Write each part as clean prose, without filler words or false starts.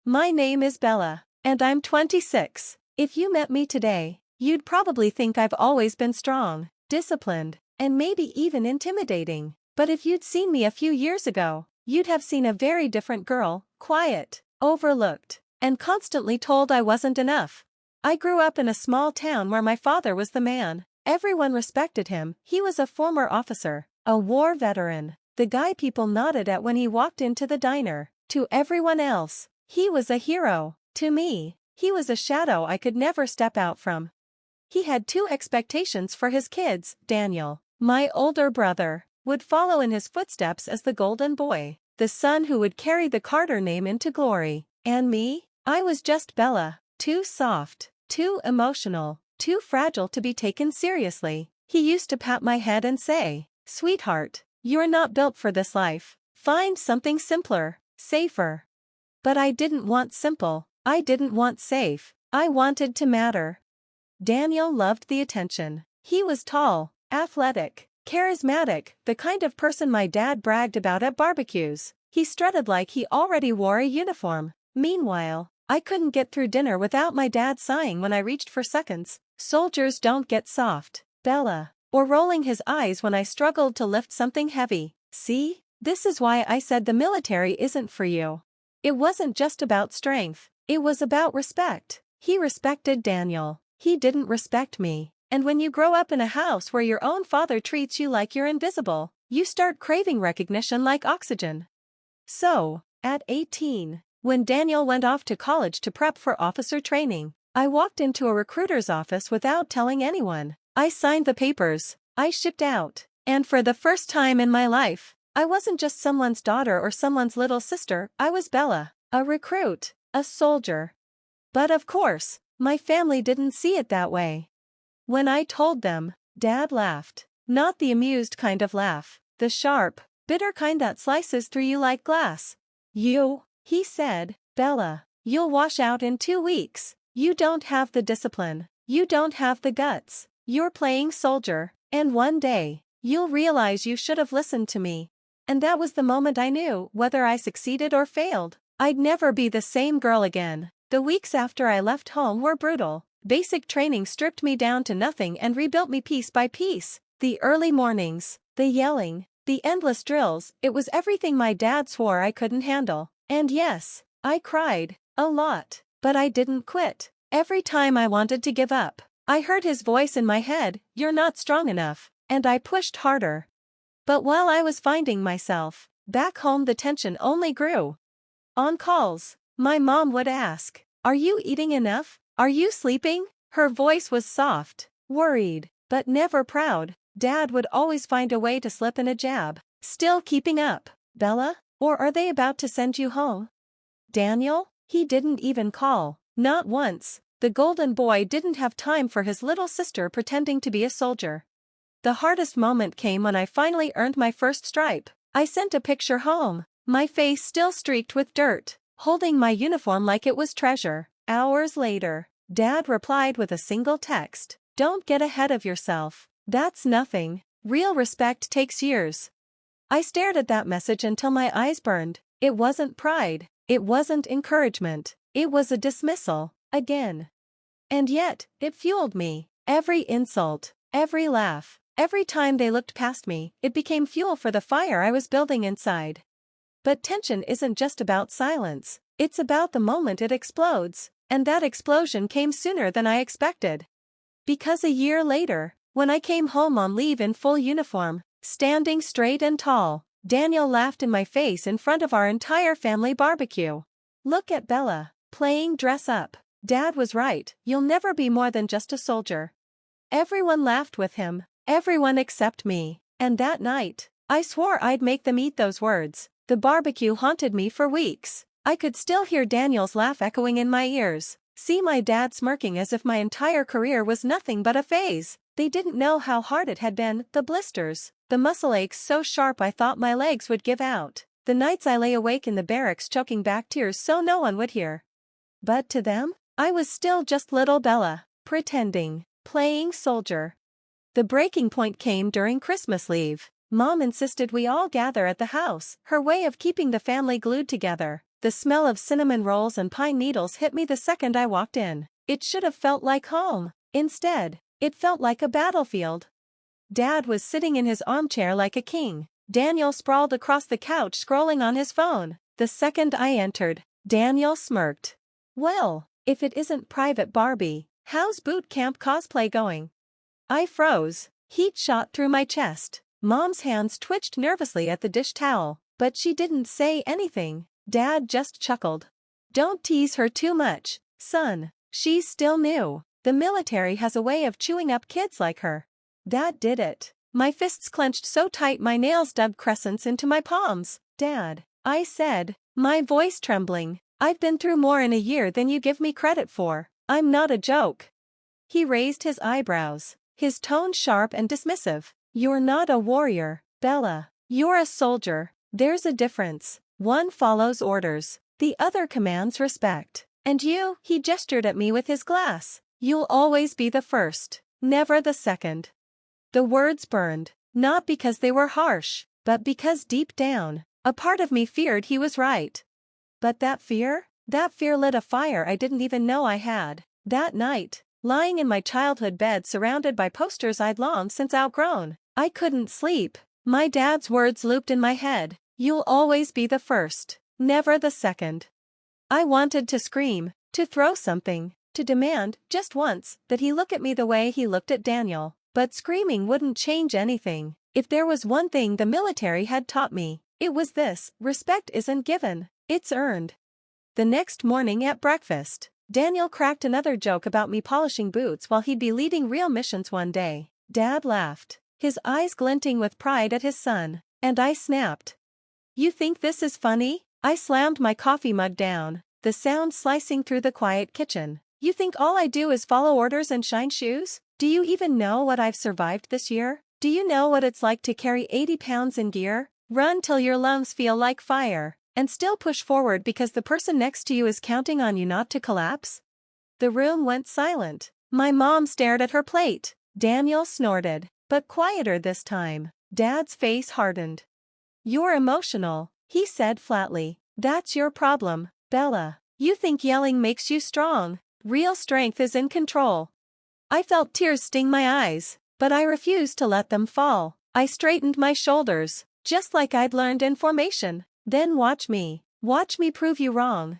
My name is Bella, and I'm 26. If you met me today, you'd probably think I've always been strong, disciplined, and maybe even intimidating. But if you'd seen me a few years ago, you'd have seen a very different girl, quiet, overlooked, and constantly told I wasn't enough. I grew up in a small town where my father was the man. Everyone respected him. He was a former officer, a war veteran, the guy people nodded at when he walked into the diner. To everyone else, he was a hero. To me, he was a shadow I could never step out from. He had two expectations for his kids. Daniel, my older brother, would follow in his footsteps as the golden boy, the son who would carry the Carter name into glory. And me? I was just Bella, too soft, too emotional, too fragile to be taken seriously. He used to pat my head and say, "Sweetheart, you're not built for this life. Find something simpler, safer." But I didn't want simple. I didn't want safe. I wanted to matter. Daniel loved the attention. He was tall, athletic, charismatic, the kind of person my dad bragged about at barbecues. He strutted like he already wore a uniform. Meanwhile, I couldn't get through dinner without my dad sighing when I reached for seconds. "Soldiers don't get soft, Bella," or rolling his eyes when I struggled to lift something heavy. "See? This is why I said the military isn't for you." It wasn't just about strength, it was about respect. He respected Daniel. He didn't respect me. And when you grow up in a house where your own father treats you like you're invisible, you start craving recognition like oxygen. So, at 18, when Daniel went off to college to prep for officer training, I walked into a recruiter's office without telling anyone. I signed the papers. I shipped out. And for the first time in my life, I wasn't just someone's daughter or someone's little sister. I was Bella, a recruit, a soldier. But of course, my family didn't see it that way. When I told them, Dad laughed. Not the amused kind of laugh, the sharp, bitter kind that slices through you like glass. He said, "Bella, you'll wash out in 2 weeks. You don't have the discipline. You don't have the guts. You're playing soldier, and one day, you'll realize you should have listened to me." And that was the moment I knew, whether I succeeded or failed, I'd never be the same girl again. The weeks after I left home were brutal. Basic training stripped me down to nothing and rebuilt me piece by piece. The early mornings, the yelling, the endless drills, it was everything my dad swore I couldn't handle. And yes, I cried, a lot, but I didn't quit. Every time I wanted to give up, I heard his voice in my head, "You're not strong enough," and I pushed harder. But while I was finding myself, back home the tension only grew. On calls, my mom would ask, "Are you eating enough? Are you sleeping?" Her voice was soft, worried, but never proud. Dad would always find a way to slip in a jab. "Still keeping up, Bella? Or are they about to send you home?" Daniel? He didn't even call. Not once. The golden boy didn't have time for his little sister pretending to be a soldier. The hardest moment came when I finally earned my first stripe. I sent a picture home, my face still streaked with dirt, holding my uniform like it was treasure. Hours later, Dad replied with a single text, "Don't get ahead of yourself. That's nothing. Real respect takes years." I stared at that message until my eyes burned. It wasn't pride. It wasn't encouragement. It was a dismissal, again. And yet, it fueled me. Every insult, every laugh, every time they looked past me, it became fuel for the fire I was building inside. But tension isn't just about silence. It's about the moment it explodes. And that explosion came sooner than I expected. Because a year later, when I came home on leave in full uniform, standing straight and tall, Daniel laughed in my face in front of our entire family barbecue. "Look at Bella, playing dress up. Dad was right, you'll never be more than just a soldier." Everyone laughed with him, everyone except me. And that night, I swore I'd make them eat those words. The barbecue haunted me for weeks. I could still hear Daniel's laugh echoing in my ears, see my dad smirking as if my entire career was nothing but a phase. They didn't know how hard it had been, the blisters, the muscle aches so sharp I thought my legs would give out, the nights I lay awake in the barracks choking back tears so no one would hear. But to them, I was still just little Bella, pretending, playing soldier. The breaking point came during Christmas leave. Mom insisted we all gather at the house, her way of keeping the family glued together. The smell of cinnamon rolls and pine needles hit me the second I walked in. It should have felt like home. Instead, it felt like a battlefield. Dad was sitting in his armchair like a king. Daniel sprawled across the couch scrolling on his phone. The second I entered, Daniel smirked. "Well, if it isn't Private Barbie, how's boot camp cosplay going?" I froze. Heat shot through my chest. Mom's hands twitched nervously at the dish towel, but she didn't say anything. Dad just chuckled. "Don't tease her too much, son. She's still new. The military has a way of chewing up kids like her." That did it. My fists clenched so tight my nails dug crescents into my palms. "Dad," I said, my voice trembling, "I've been through more in a year than you give me credit for. I'm not a joke." He raised his eyebrows, his tone sharp and dismissive. "You're not a warrior, Bella. You're a soldier. There's a difference. One follows orders, the other commands respect. And you," he gestured at me with his glass, "you'll always be the first, never the second." The words burned, not because they were harsh, but because deep down, a part of me feared he was right. But that fear lit a fire I didn't even know I had. That night, lying in my childhood bed surrounded by posters I'd long since outgrown, I couldn't sleep. My dad's words looped in my head. "You'll always be the first, never the second." I wanted to scream, to throw something, to demand, just once, that he look at me the way he looked at Daniel. But screaming wouldn't change anything. If there was one thing the military had taught me, it was this: respect isn't given, it's earned. The next morning at breakfast, Daniel cracked another joke about me polishing boots while he'd be leading real missions one day. Dad laughed, his eyes glinting with pride at his son, and I snapped. "You think this is funny?" I slammed my coffee mug down, the sound slicing through the quiet kitchen. "You think all I do is follow orders and shine shoes? Do you even know what I've survived this year? Do you know what it's like to carry 80 pounds in gear, run till your lungs feel like fire, and still push forward because the person next to you is counting on you not to collapse?" The room went silent. My mom stared at her plate. Daniel snorted, but quieter this time. Dad's face hardened. "You're emotional," he said flatly. "That's your problem, Bella. You think yelling makes you strong. Real strength is in control." I felt tears sting my eyes, but I refused to let them fall. I straightened my shoulders, just like I'd learned in formation. "Then watch me prove you wrong."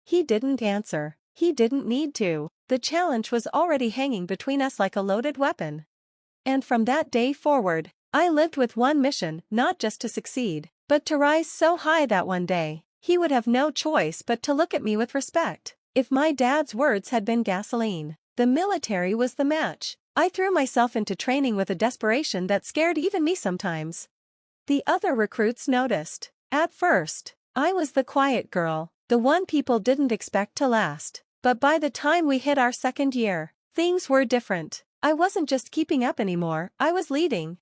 He didn't answer. He didn't need to. The challenge was already hanging between us like a loaded weapon. And from that day forward, I lived with one mission: not just to succeed, but to rise so high that one day, he would have no choice but to look at me with respect. If my dad's words had been gasoline, the military was the match. I threw myself into training with a desperation that scared even me sometimes. The other recruits noticed. At first, I was the quiet girl, the one people didn't expect to last. But by the time we hit our second year, things were different. I wasn't just keeping up anymore, I was leading.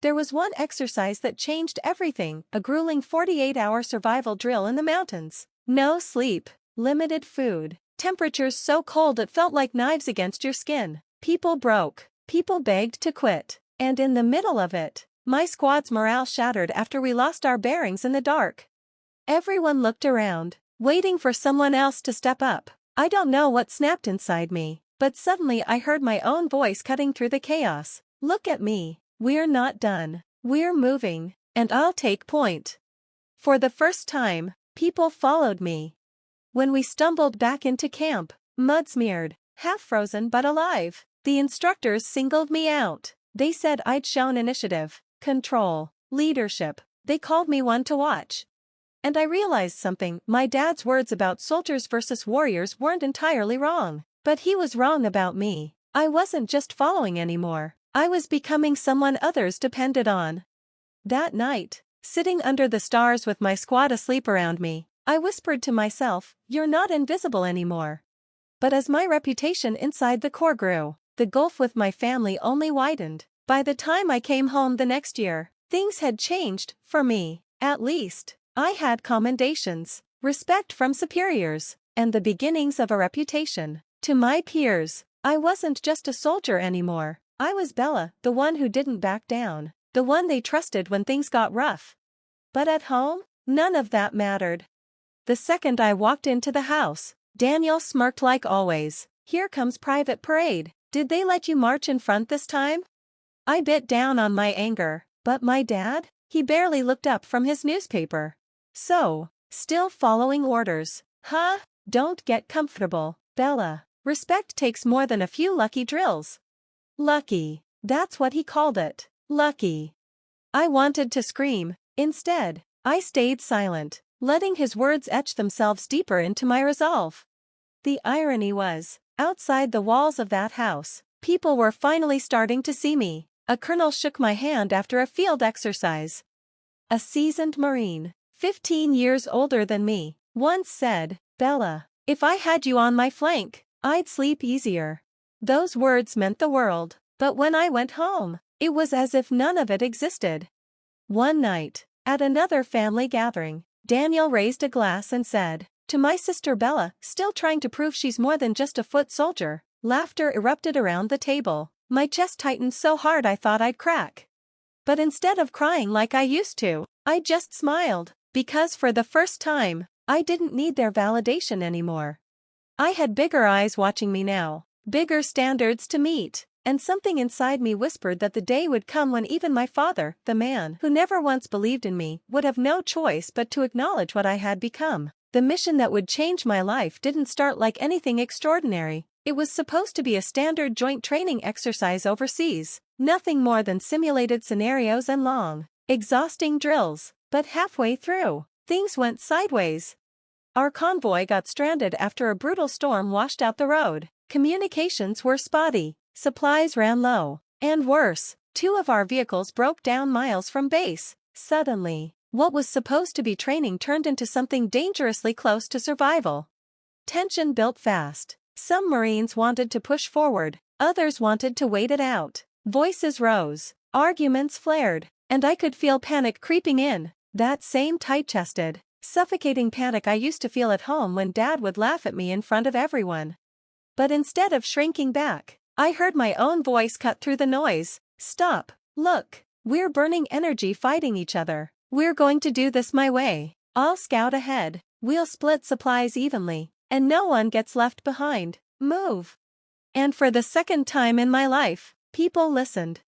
There was one exercise that changed everything: a grueling 48-hour survival drill in the mountains. No sleep, limited food, temperatures so cold it felt like knives against your skin. People broke, people begged to quit, and in the middle of it, my squad's morale shattered after we lost our bearings in the dark. Everyone looked around, waiting for someone else to step up. I don't know what snapped inside me, but suddenly I heard my own voice cutting through the chaos. "Look at me. We're not done. We're moving, and I'll take point." For the first time, people followed me. When we stumbled back into camp, mud-smeared, half-frozen but alive, the instructors singled me out. They said I'd shown initiative, control, leadership. They called me one to watch. And I realized something: my dad's words about soldiers versus warriors weren't entirely wrong. But he was wrong about me. I wasn't just following anymore. I was becoming someone others depended on. That night, sitting under the stars with my squad asleep around me, I whispered to myself, "You're not invisible anymore." But as my reputation inside the Corps grew, the gulf with my family only widened. By the time I came home the next year, things had changed, for me, at least. I had commendations, respect from superiors, and the beginnings of a reputation. To my peers, I wasn't just a soldier anymore. I was Bella, the one who didn't back down, the one they trusted when things got rough. But at home, none of that mattered. the second I walked into the house. Daniel smirked like always. Here comes Private Parade. Did they let you march in front this time? I bit down on my anger. But my dad? He barely looked up from his newspaper. So, still following orders. Huh? Don't get comfortable, Bella. Respect takes more than a few lucky drills. Lucky. That's what he called it. Lucky. I wanted to scream. Instead, I stayed silent, letting his words etch themselves deeper into my resolve. The irony was, outside the walls of that house, people were finally starting to see me. A colonel shook my hand after a field exercise. A seasoned Marine, 15 years older than me, once said, "Bella, if I had you on my flank, I'd sleep easier." Those words meant the world, but when I went home, it was as if none of it existed. One night, at another family gathering, Daniel raised a glass and said, "To my sister Bella, still trying to prove she's more than just a foot soldier." Laughter erupted around the table. My chest tightened so hard I thought I'd crack. But instead of crying like I used to, I just smiled, because for the first time, I didn't need their validation anymore. I had bigger eyes watching me now, bigger standards to meet, and something inside me whispered that the day would come when even my father, the man who never once believed in me, would have no choice but to acknowledge what I had become. The mission that would change my life didn't start like anything extraordinary. It was supposed to be a standard joint training exercise overseas, nothing more than simulated scenarios and long, exhausting drills. But halfway through, things went sideways. Our convoy got stranded after a brutal storm washed out the road. Communications were spotty, supplies ran low, and worse, 2 of our vehicles broke down miles from base. Suddenly, what was supposed to be training turned into something dangerously close to survival. Tension built fast. Some Marines wanted to push forward, others wanted to wait it out. Voices rose, arguments flared, and I could feel panic creeping in, that same tight-chested, suffocating panic I used to feel at home when Dad would laugh at me in front of everyone. But instead of shrinking back, I heard my own voice cut through the noise. "Stop, look, we're burning energy fighting each other. We're going to do this my way. I'll scout ahead, we'll split supplies evenly, and no one gets left behind. Move." And for the second time in my life, people listened.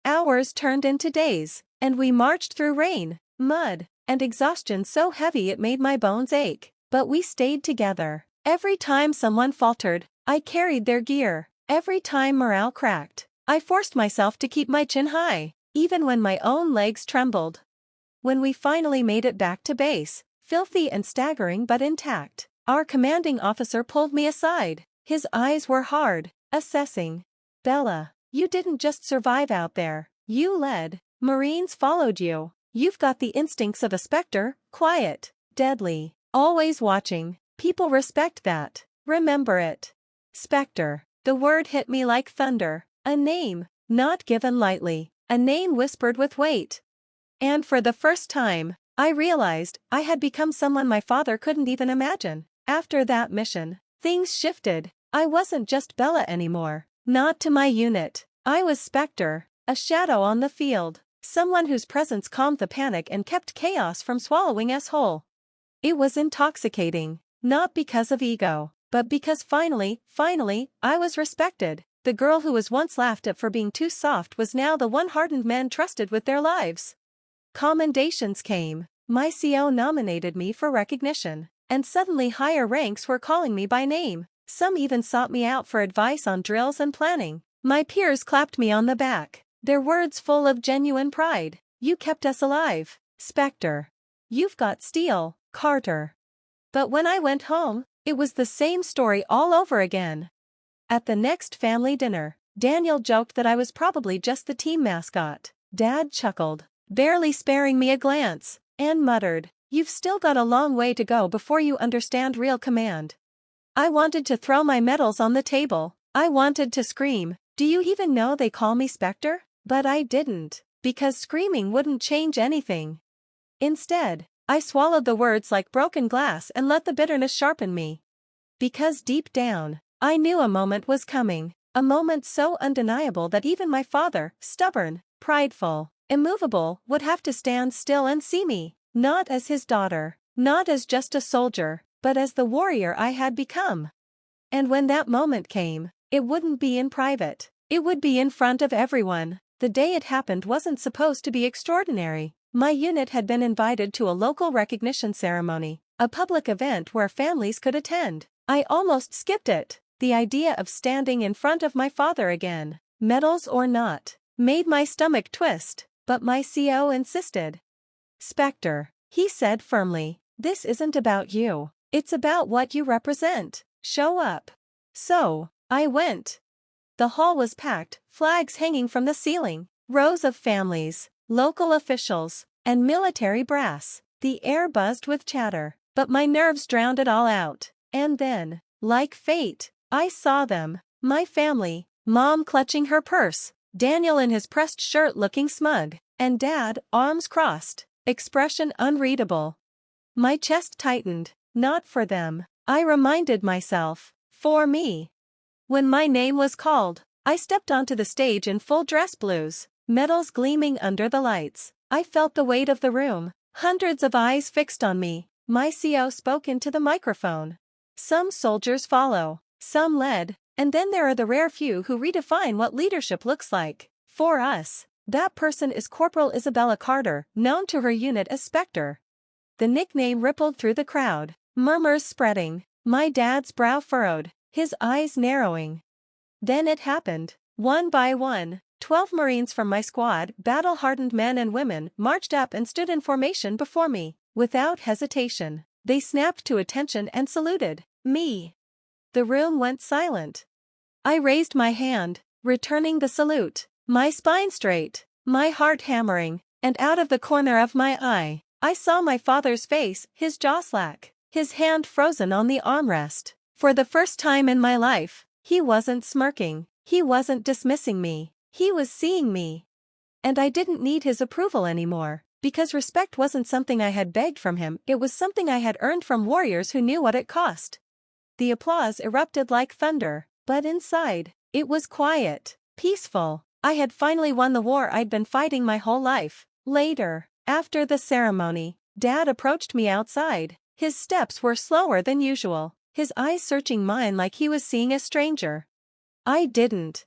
Hours turned into days, and we marched through rain, mud, and exhaustion so heavy it made my bones ache. But we stayed together. Every time someone faltered, I carried their gear. Every time morale cracked, I forced myself to keep my chin high, even when my own legs trembled. When we finally made it back to base, filthy and staggering but intact, our commanding officer pulled me aside. His eyes were hard, assessing. "Bella, you didn't just survive out there, you led. Marines followed you. You've got the instincts of a Spectre, quiet, deadly, always watching. People respect that. Remember it." Spectre. The word hit me like thunder. A name, not given lightly, a name whispered with weight. And for the first time, I realized I had become someone my father couldn't even imagine. After that mission, things shifted. I wasn't just Bella anymore. Not to my unit. I was Spectre, a shadow on the field, someone whose presence calmed the panic and kept chaos from swallowing us whole. It was intoxicating, not because of ego, but because finally, I was respected. The girl who was once laughed at for being too soft was now the one hardened men trusted with their lives. Commendations came. My CO nominated me for recognition, and suddenly higher ranks were calling me by name. Some even sought me out for advice on drills and planning. My peers clapped me on the back, their words full of genuine pride. "You kept us alive, Spectre. You've got steel, Carter." But when I went home, it was the same story all over again. At the next family dinner, Daniel joked that I was probably just the team mascot. Dad chuckled, barely sparing me a glance, and muttered, "You've still got a long way to go before you understand real command." I wanted to throw my medals on the table. I wanted to scream, "Do you even know they call me Spectre?" But I didn't, because screaming wouldn't change anything. Instead, I swallowed the words like broken glass and let the bitterness sharpen me. Because deep down, I knew a moment was coming, a moment so undeniable that even my father, stubborn, prideful, immovable, would have to stand still and see me, not as his daughter, Not as just a soldier, but as the warrior I had become. And when that moment came, it wouldn't be in private. It would be in front of everyone. The day it happened wasn't supposed to be extraordinary. My unit had been invited to a local recognition ceremony, a public event where families could attend. I almost skipped it. The idea of standing in front of my father again, medals or not, made my stomach twist, but my CO insisted. "Spectre," he said firmly, "this isn't about you. It's about what you represent. Show up." So, I went. The hall was packed, flags hanging from the ceiling, rows of families, local officials, and military brass. The air buzzed with chatter, but my nerves drowned it all out. And then, like fate, I saw them. My family, Mom clutching her purse, Daniel in his pressed shirt looking smug, and Dad, arms crossed, expression unreadable. My chest tightened, not for them, I reminded myself, for me. When my name was called, I stepped onto the stage in full dress blues, medals gleaming under the lights. I felt the weight of the room, hundreds of eyes fixed on me. My CO spoke into the microphone. Some soldiers follow, some led, and then there are the rare few who redefine what leadership looks like. For us, that person is Corporal Isabella Carter, known to her unit as Spectre. The nickname rippled through the crowd, murmurs spreading, my dad's brow furrowed, his eyes narrowing. Then it happened. One by one, 12 Marines from my squad, battle-hardened men and women, marched up and stood in formation before me. Without hesitation, they snapped to attention and saluted me. The room went silent. I raised my hand, returning the salute, my spine straight, my heart hammering, and out of the corner of my eye, I saw my father's face, his jaw slack, his hand frozen on the armrest. For the first time in my life, he wasn't smirking, he wasn't dismissing me, he was seeing me. And I didn't need his approval anymore, because respect wasn't something I had begged from him, it was something I had earned from warriors who knew what it cost. The applause erupted like thunder, but inside, it was quiet, peaceful. I had finally won the war I'd been fighting my whole life. Later, after the ceremony, Dad approached me outside. His steps were slower than usual, his eyes searching mine like he was seeing a stranger. I didn't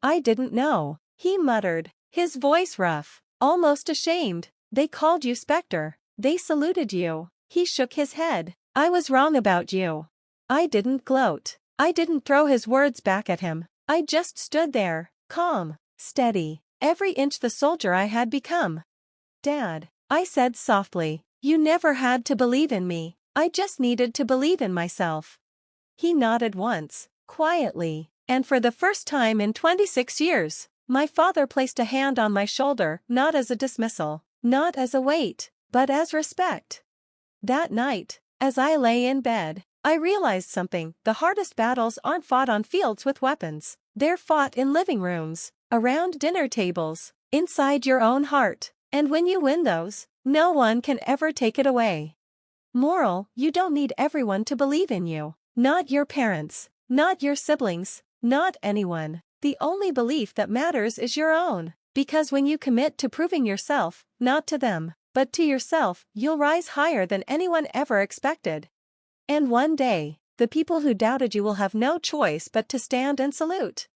know, he muttered, his voice rough, almost ashamed. "They called you Spectre. They saluted you." He shook his head. "I was wrong about you." I didn't gloat. I didn't throw his words back at him. I just stood there, calm, steady, every inch the soldier I had become. "Dad," I said softly, "you never had to believe in me. I just needed to believe in myself." He nodded once, quietly, and for the first time in 26 years, my father placed a hand on my shoulder, not as a dismissal, not as a weight, but as respect. That night, as I lay in bed, I realized something. The hardest battles aren't fought on fields with weapons. They're fought in living rooms, around dinner tables, inside your own heart. And when you win those, no one can ever take it away. Moral: you don't need everyone to believe in you. Not your parents, not your siblings, not anyone. The only belief that matters is your own. Because when you commit to proving yourself, not to them, but to yourself, you'll rise higher than anyone ever expected. And one day, the people who doubted you will have no choice but to stand and salute.